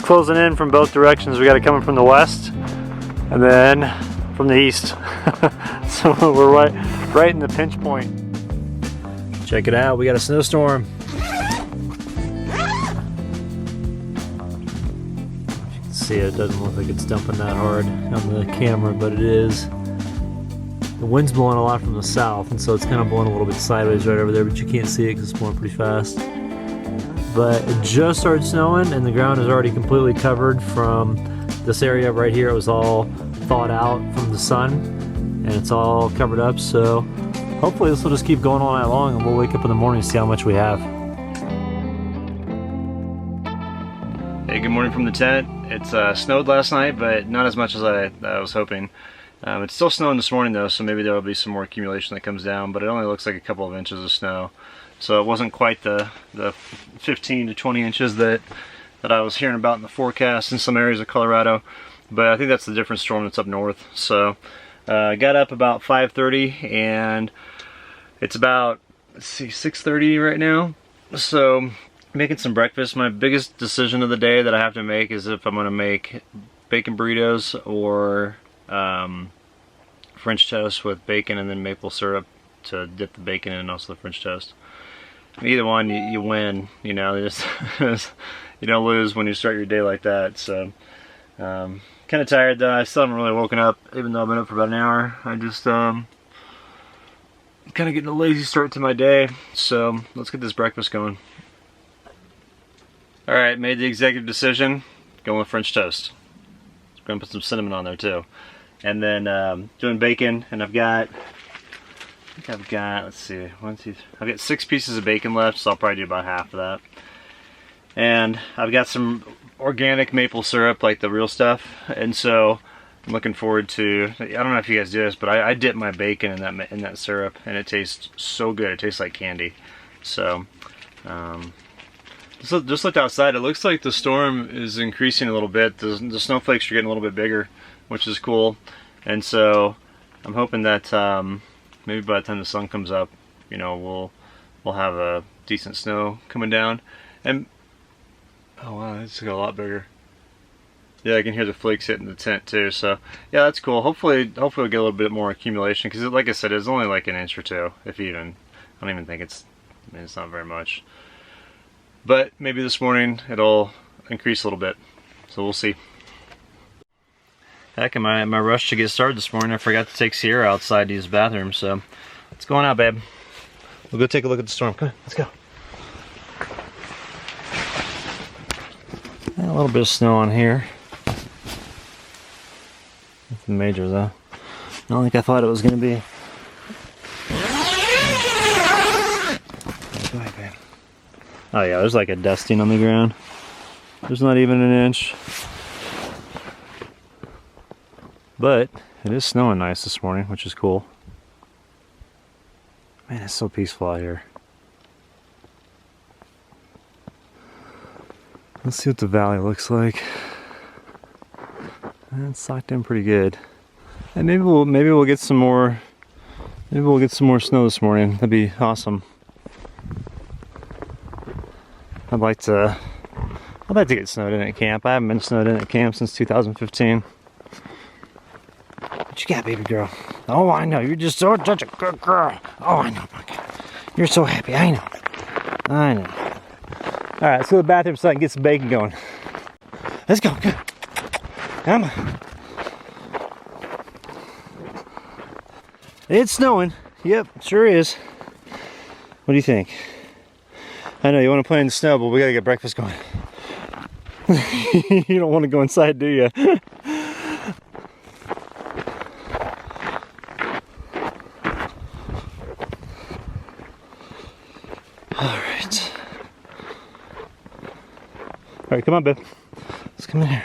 closing in from both directions. We got it coming from the west and then from the east. So we're right in the pinch point. Check it out, we got a snowstorm. You can see it doesn't look like it's dumping that hard on the camera, but it is. The wind's blowing a lot from the south, and so it's kind of blowing a little bit sideways right over there, but you can't see it because it's blowing pretty fast. But it just started snowing, and the ground is already completely covered from this area right here. It was all thawed out from the sun, and it's all covered up, so hopefully this will just keep going all night long, and we'll wake up in the morning and see how much we have. Hey, good morning from the tent. It's snowed last night, but not as much as I was hoping. It's still snowing this morning though, so maybe there will be some more accumulation that comes down, but it only looks like a couple of inches of snow. So it wasn't quite the 15 to 20 inches that I was hearing about in the forecast in some areas of Colorado, but I think that's the different storm that's up north. So I got up about 5:30 and it's about, let's see, 6:30 right now. So making some breakfast. My biggest decision of the day that I have to make is if I'm going to make bacon burritos or French toast with bacon and then maple syrup to dip the bacon in and also the French toast. Either one, you win, you know, you don't lose when you start your day like that. So kind of tired though. I still haven't really woken up, even though I've been up for about an hour. I just kind of getting a lazy start to my day, so let's get this breakfast going. Alright, made the executive decision, going with French toast. Gonna put some cinnamon on there too. And then doing bacon, and I've got, let's see, I've got 6 pieces of bacon left, so I'll probably do about half of that. And I've got some organic maple syrup, like the real stuff, and so I'm looking forward to, I don't know if you guys do this, but I dip my bacon in that syrup, and it tastes so good. It tastes like candy. So just looked outside. It looks like the storm is increasing a little bit. The snowflakes are getting a little bit bigger, which is cool. And so I'm hoping that maybe by the time the sun comes up, you know, we'll have a decent snow coming down. And oh wow, it's got a lot bigger. Yeah, I can hear the flakes hitting the tent too. So yeah, that's cool. Hopefully we'll get a little bit more accumulation, because like I said, it's only like an inch or two, if even. I don't even think it's not very much. But maybe this morning it'll increase a little bit, so we'll see. Heck, in my rush to get started this morning, I forgot to take Sierra outside to use the bathroom, so let's go on out, babe. We'll go take a look at the storm. Come on, let's go. A little bit of snow on here. Nothing major though. Not like I thought it was going to be. Go ahead, babe. Oh yeah, there's like a dusting on the ground. There's not even an inch. But it is snowing nice this morning, which is cool. Man, it's so peaceful out here. Let's see what the valley looks like. It's socked in pretty good. And maybe we'll get some more. Maybe we'll get some more snow this morning. That'd be awesome. I'd like to get snowed in at camp. I haven't been snowed in at camp since 2015. What you got, baby girl? Oh, I know. You're just such a good girl. Oh, I know, my God. You're so happy. I know. I know. All right, let's go to the bathroom so I can get some bacon going. Let's go. Good. Come on. It's snowing. Yep, sure is. What do you think? I know you want to play in the snow, but we gotta get breakfast going. You don't want to go inside, do you? All right, come on, babe. Let's come in here.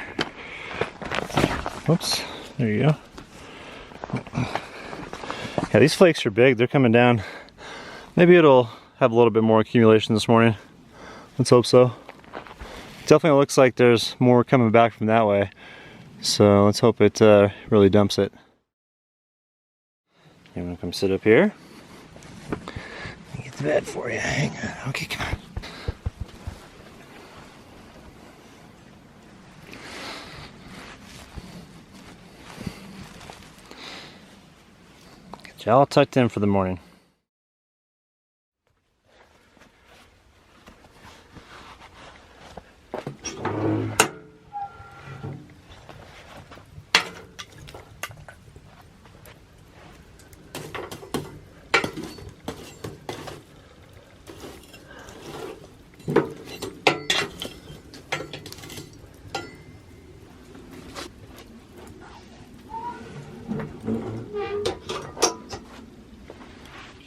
Whoops, there you go. Yeah, these flakes are big. They're coming down. Maybe it'll have a little bit more accumulation this morning. Let's hope so. Definitely looks like there's more coming back from that way. So let's hope it really dumps it. You want to come sit up here? Let me get the bed for you. Hang on. Okay, come on. All tucked in for the morning.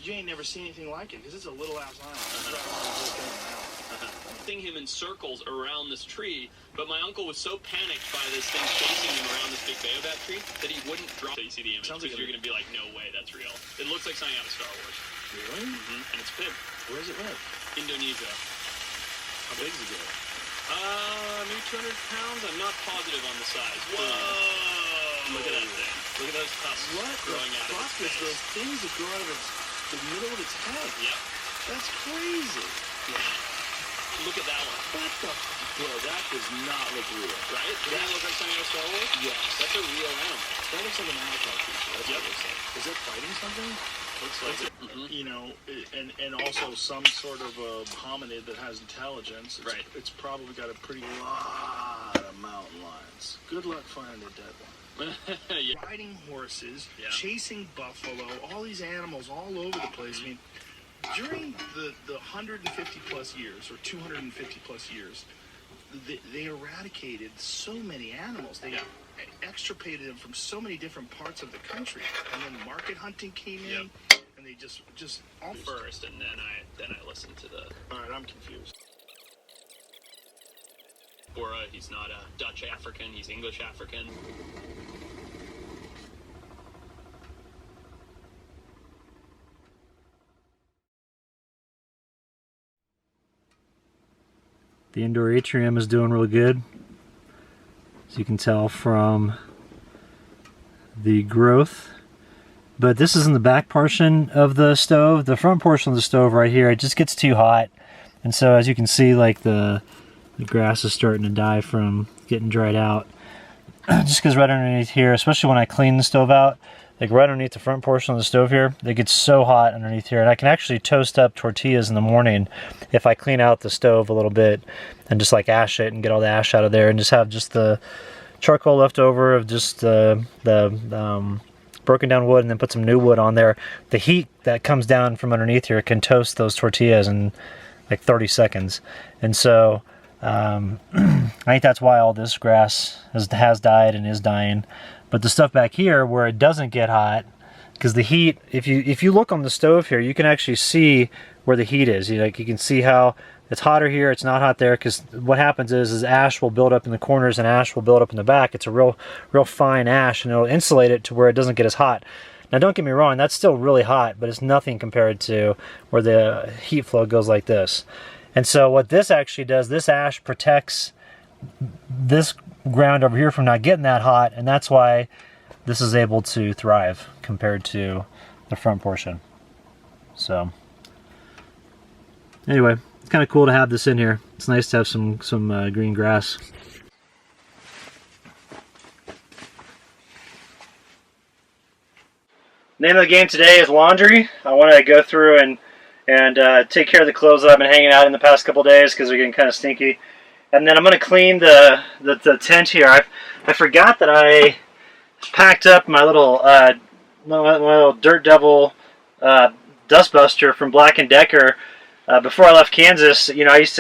You ain't never seen anything like it, because it's a little ass island. Thing him in circles around this tree, but my uncle was so panicked by this thing chasing him around this big baobab tree that he wouldn't drop. So you see the image, because you're going to be like, no way, that's real. It looks like something out of Star Wars. Really? And it's a pig. Where does it live? Indonesia. How big is it? Maybe 200 pounds? I'm not positive on the size. Whoa! Look at that thing. Look at those husks growing out of its face. Those things that grow out of the middle of its head. Yep. That's crazy. Yeah. Look at that one. What the? Bro, that does not look real. Right? Doesn't that look like something out of Star Wars? Yes. That's a real animal. That looks like an Avatar creature. That's what it looks like. Is it fighting something? Looks like it. You know, and also some sort of a hominid that has intelligence. Right. It's probably got a pretty lot of mountain lions. Good luck finding a dead one. Yeah. Riding horses, Yeah. chasing buffalo, all these animals all over the place. I mean, during the 150 plus years or 250 plus years, they eradicated so many animals. They extirpated them from so many different parts of the country, and then market hunting came in, and they just all First, and then I listened to the. All right, I'm confused. Bora, he's not a Dutch African, he's English African. The indoor atrium is doing really good, as you can tell from the growth. But this is in the back portion of the stove. The front portion of the stove right here, it just gets too hot. And so as you can see, like the grass is starting to die from getting dried out. Just because right underneath here, especially when I clean the stove out, like right underneath the front portion of the stove here, it gets so hot underneath here. And I can actually toast up tortillas in the morning if I clean out the stove a little bit and just like ash it and get all the ash out of there and just have just the charcoal left over of just the broken down wood, and then put some new wood on there. The heat that comes down from underneath here can toast those tortillas in like 30 seconds. And so I think that's why all this grass has died and is dying. But the stuff back here where it doesn't get hot, because the heat, if you look on the stove here, you can actually see where the heat is. You can see how it's hotter here, it's not hot there, because what happens is ash will build up in the corners and ash will build up in the back. It's a real fine ash, and it'll insulate it to where it doesn't get as hot. Now don't get me wrong, that's still really hot, but it's nothing compared to where the heat flow goes like this. And so what this actually does, this ash protects this ground over here from not getting that hot, and that's why this is able to thrive compared to the front portion. So anyway, it's kind of cool to have this in here. It's nice to have some green grass. Name of the game today is laundry. I want to go through and take care of the clothes that I've been hanging out in the past couple days because they're getting kind of stinky. And then I'm going to clean the tent here. I forgot that I packed up my little Dirt Devil dustbuster from Black & Decker before I left Kansas. You know, I used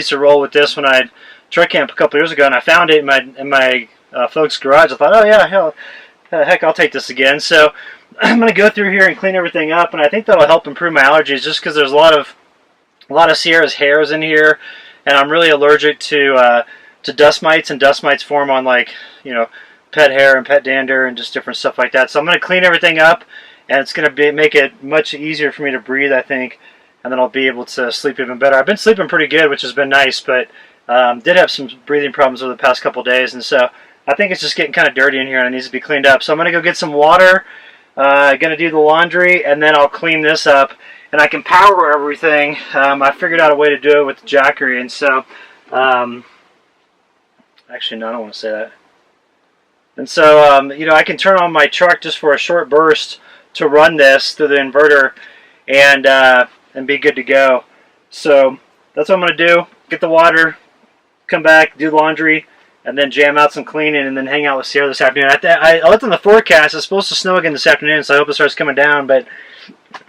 to roll with this when I'd truck camp a couple years ago, and I found it in my folks' garage. I thought, oh yeah, heck, I'll take this again. So I'm going to go through here and clean everything up, and I think that'll help improve my allergies, just because there's a lot of Sierra's hairs in here, and I'm really allergic to dust mites, and dust mites form on, like, you know, pet hair and pet dander and just different stuff like that. So I'm going to clean everything up, and it's going to make it much easier for me to breathe, I think, and then I'll be able to sleep even better. I've been sleeping pretty good, which has been nice, but did have some breathing problems over the past couple days, and so I think it's just getting kind of dirty in here and it needs to be cleaned up. So I'm going to go get some water, going to do the laundry, and then I'll clean this up, and I can power everything. I figured out a way to do it with the Jackery, and so actually, no, I don't want to say that. And so, you know, I can turn on my truck just for a short burst to run this through the inverter and be good to go. So that's what I'm going to do. Get the water, come back, do laundry, and then jam out some cleaning, and then hang out with Sierra this afternoon. I looked on the forecast. It's supposed to snow again this afternoon, so I hope it starts coming down. But,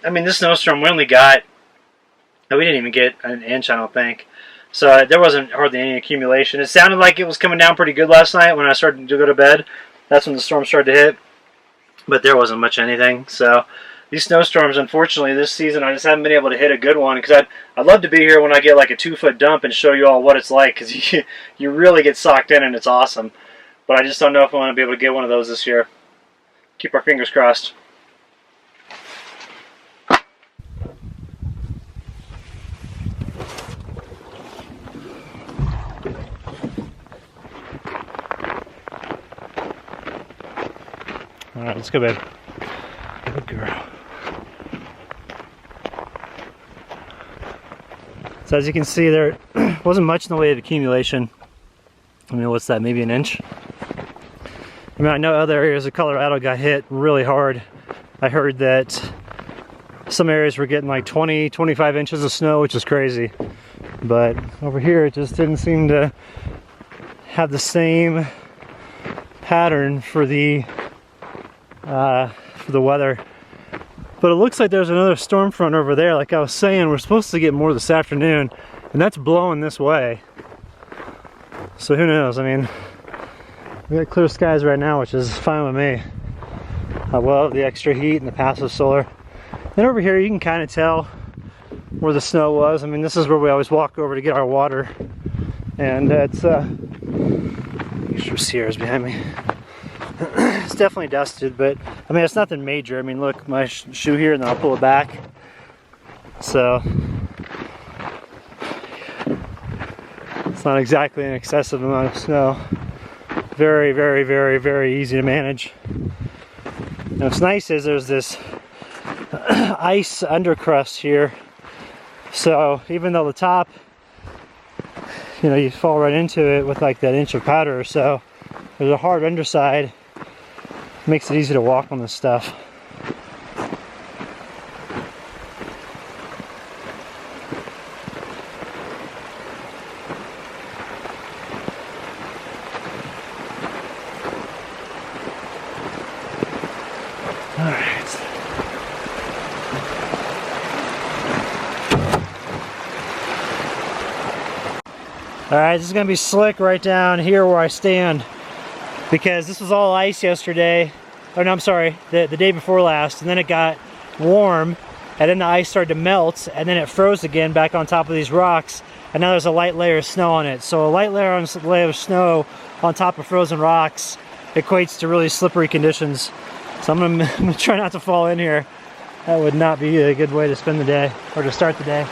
I mean, this snowstorm, we didn't even get an inch, I don't think. So there wasn't hardly any accumulation. It sounded like it was coming down pretty good last night when I started to go to bed. That's when the storm started to hit. But there wasn't much anything. So these snowstorms, unfortunately, this season, I just haven't been able to hit a good one. Because I'd love to be here when I get like a 2-foot dump and show you all what it's like. Because you really get socked in and it's awesome. But I just don't know if I want to be able to get one of those this year. Keep our fingers crossed. All right, let's go, babe. Good girl. So as you can see, there wasn't much in the way of accumulation. I mean, what's that, maybe an inch? I mean, I know other areas of Colorado got hit really hard. I heard that some areas were getting like 20, 25 inches of snow, which is crazy. But over here, it just didn't seem to have the same pattern for the weather. But it looks like there's another storm front over there. Like I was saying, we're supposed to get more this afternoon, and that's blowing this way. So who knows? I mean, we got clear skies right now, which is fine with me. I love the extra heat and the passive solar. And over here, you can kind of tell where the snow was. I mean, this is where we always walk over to get our water. And it's, Sierra's behind me. It's definitely dusted, but I mean, it's nothing major. I mean, look, my shoe here, and then I'll pull it back. So it's not exactly an excessive amount of snow. Very, very, very, very easy to manage. And what's nice is there's this ice undercrust here. So even though the top, you know, you fall right into it with like that inch of powder or so, there's a hard underside. Makes it easy to walk on this stuff. Alright, this is going to be slick right down here where I stand, because this was all ice yesterday, or no, I'm sorry, the day before last, and then it got warm, and then the ice started to melt, and then it froze again back on top of these rocks, and now there's a light layer of snow on it. So a light layer of snow on top of frozen rocks equates to really slippery conditions. So I'm gonna try not to fall in here. That would not be a good way to spend the day, or to start the day.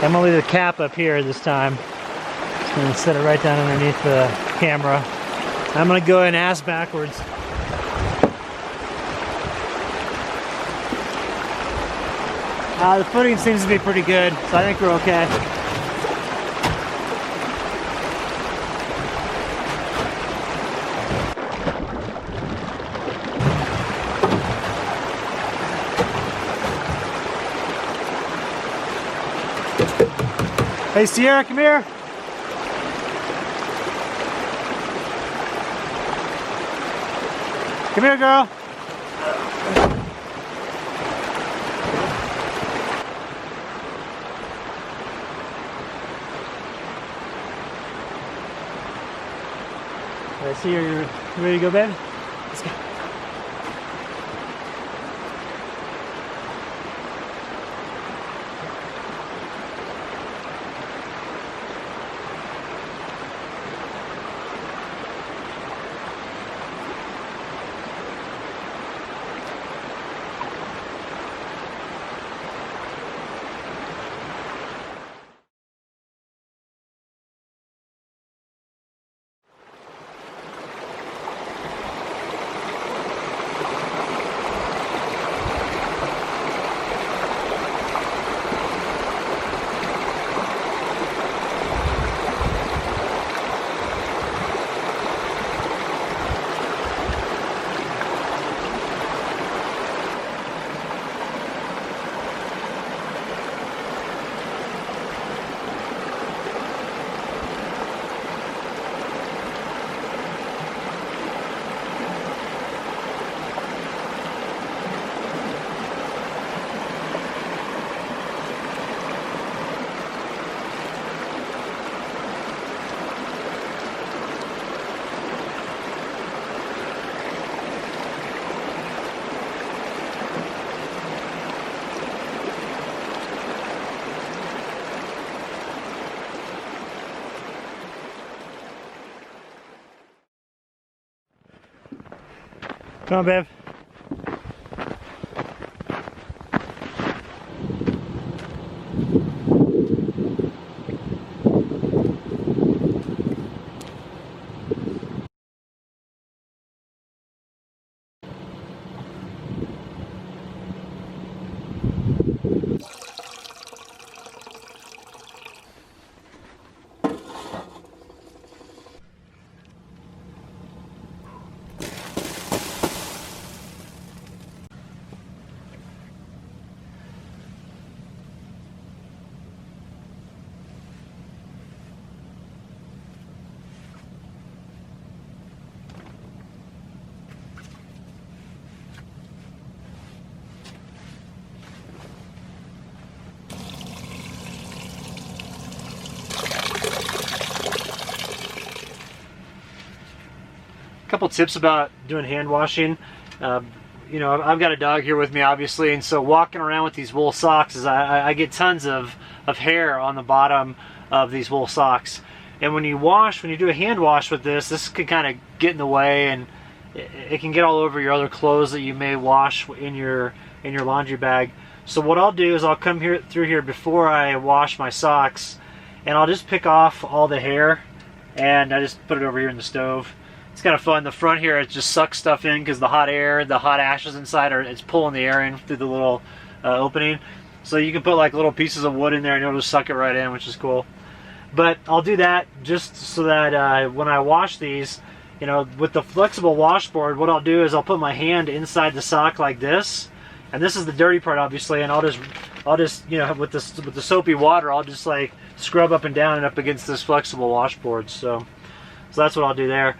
I'm gonna leave the cap up here this time. Just gonna set it right down underneath the camera. I'm gonna go and ass backwards. The footing seems to be pretty good, so I think we're okay. Hey Sierra, come here. Come here, girl. I see you're ready to go, babe? Let's go. Come on, babe. Couple tips about doing hand washing. You know, I've got a dog here with me, obviously, and so walking around with these wool socks is I get tons of hair on the bottom of these wool socks. And when you do a hand wash with this can kind of get in the way, and it can get all over your other clothes that you may wash in your laundry bag. So what I'll do is I'll come through here before I wash my socks, and I'll just pick off all the hair, and I just put it over here in the stove. It's kind of fun. The front here, it just sucks stuff in because the hot air, the hot ashes inside, it's pulling the air in through the little opening. So you can put like little pieces of wood in there and it'll just suck it right in, which is cool. But I'll do that just so that when I wash these, you know, with the flexible washboard, what I'll do is I'll put my hand inside the sock like this, and this is the dirty part, obviously, and I'll just you know, with the soapy water, I'll just like scrub up and down and up against this flexible washboard. So that's what I'll do there.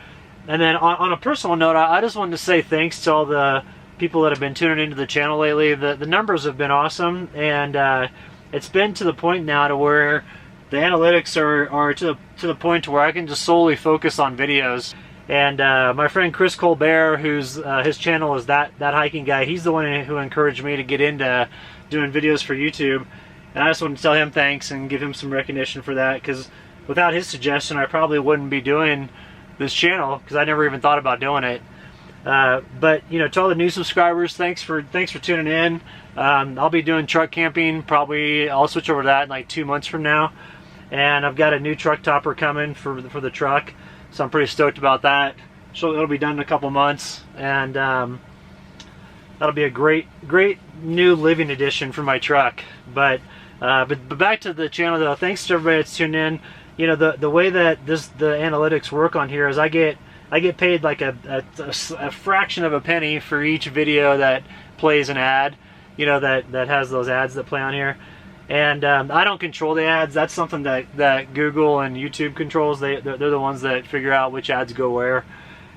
And then on a personal note, I just wanted to say thanks to all the people that have been tuning into the channel lately. The numbers have been awesome, and it's been to the point now to where the analytics are to the point to where I can just solely focus on videos. And my friend Chris Colbert, who's his channel is that hiking guy, he's the one who encouraged me to get into doing videos for YouTube. And I just want to tell him thanks and give him some recognition for that, because without his suggestion, I probably wouldn't be doing this channel, because I never even thought about doing it. But you know, to all the new subscribers, thanks for tuning in. I'll be doing truck camping. Probably I'll switch over to that in like 2 months from now, and I've got a new truck topper coming for the truck, so I'm pretty stoked about that. So it'll be done in a couple months, and that'll be a great new living addition for my truck. But back to the channel though. Thanks to everybody that's tuned in. You know, the way that the analytics work on here is I get paid like a fraction of a penny for each video that plays an ad, you know, that has those ads that play on here. And I don't control the ads. That's something that Google and YouTube controls. They're the ones that figure out which ads go where.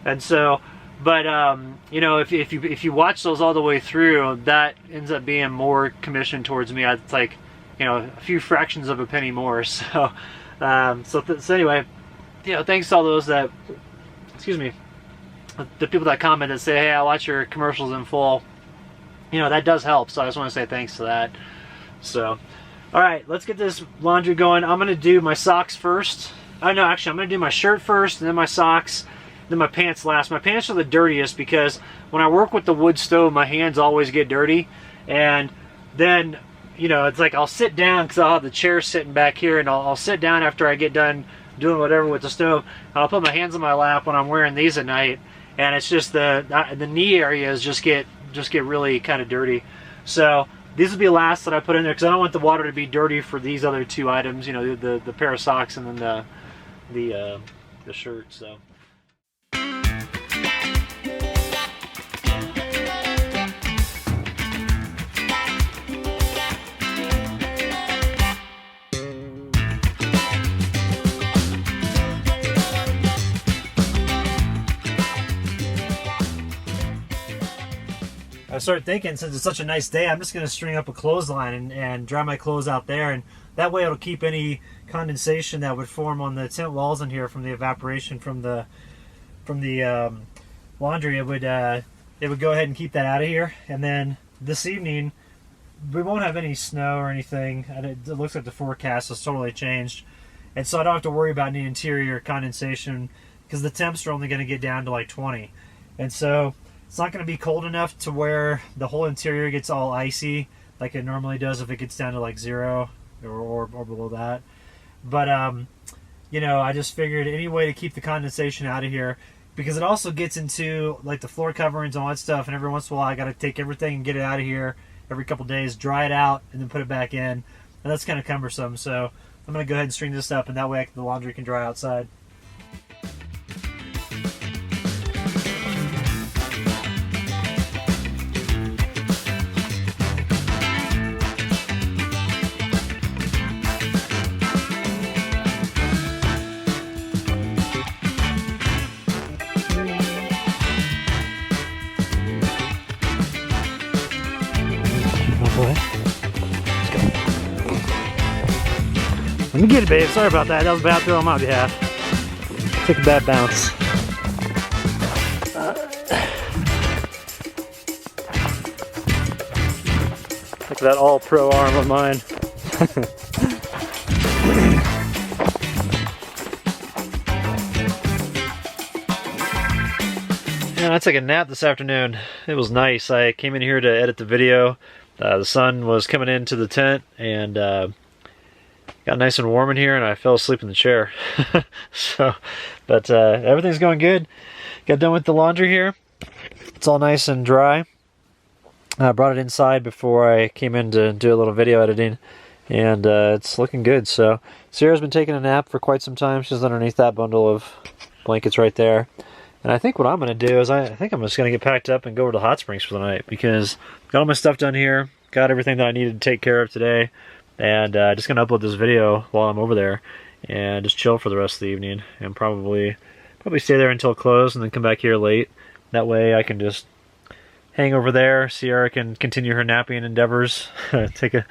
And so, but you know, if you watch those all the way through, that ends up being more commission towards me. It's like, you know, a few fractions of a penny more. So so anyway, you know, thanks to all those that, excuse me, the people that comment and say, hey, I watch your commercials in full. You know, that does help. So I just want to say thanks to that. So, all right, let's get this laundry going. I'm going to do my socks first. Oh no, actually, I'm going to do my shirt first, and then my socks, then my pants last. My pants are the dirtiest because when I work with the wood stove, my hands always get dirty, and then, you know, it's like I'll sit down because I'll have the chair sitting back here, and I'll sit down after I get done doing whatever with the stove. I'll put my hands on my lap when I'm wearing these at night, and it's just the knee areas just get really kind of dirty. So these will be last that I put in there because I don't want the water to be dirty for these other two items. You know, the pair of socks and then the shirt. So. I started thinking, since it's such a nice day, I'm just going to string up a clothesline and dry my clothes out there, and that way it'll keep any condensation that would form on the tent walls in here from the evaporation from the laundry. It would go ahead and keep that out of here. And then this evening we won't have any snow or anything. It looks like the forecast has totally changed, and so I don't have to worry about any interior condensation because the temps are only going to get down to like 20. And so It's not going to be cold enough to where the whole interior gets all icy like it normally does if it gets down to like 0 or below that. But you know, I just figured any way to keep the condensation out of here, because it also gets into like the floor coverings and all that stuff, and every once in a while I got to take everything and get it out of here every couple days, dry it out, and then put it back in, and that's kind of cumbersome. So I'm going to go ahead and string this up, and that way the laundry can dry outside. Let me get it, babe. Sorry about that. That was a bad throw on my behalf. Took a bad bounce. Look at that all-pro arm of mine. Yeah, I took a nap this afternoon. It was nice. I came in here to edit the video. The sun was coming into the tent, and got nice and warm in here, and I fell asleep in the chair. But everything's going good. Got done with the laundry here. It's all nice and dry. I brought it inside before I came in to do a little video editing, and it's looking good. So Sierra's been taking a nap for quite some time. She's underneath that bundle of blankets right there. And I think what I'm going to do is I think I'm just going to get packed up and go over to Hot Springs for the night, because got all my stuff done here, got everything that I needed to take care of today, and just going to upload this video while I'm over there and just chill for the rest of the evening, and probably stay there until close and then come back here late. That way I can just hang over there. Sierra can continue her napping endeavors. She can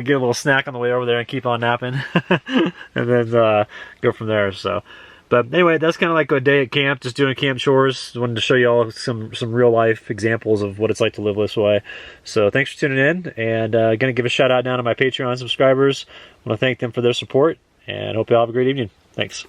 get a little snack on the way over there and keep on napping, and then go from there. So. But anyway, that's kind of like a day at camp, just doing camp chores. Just wanted to show you all some real life examples of what it's like to live this way. So thanks for tuning in, and going to give a shout out now to my Patreon subscribers. I want to thank them for their support, and hope you all have a great evening. Thanks.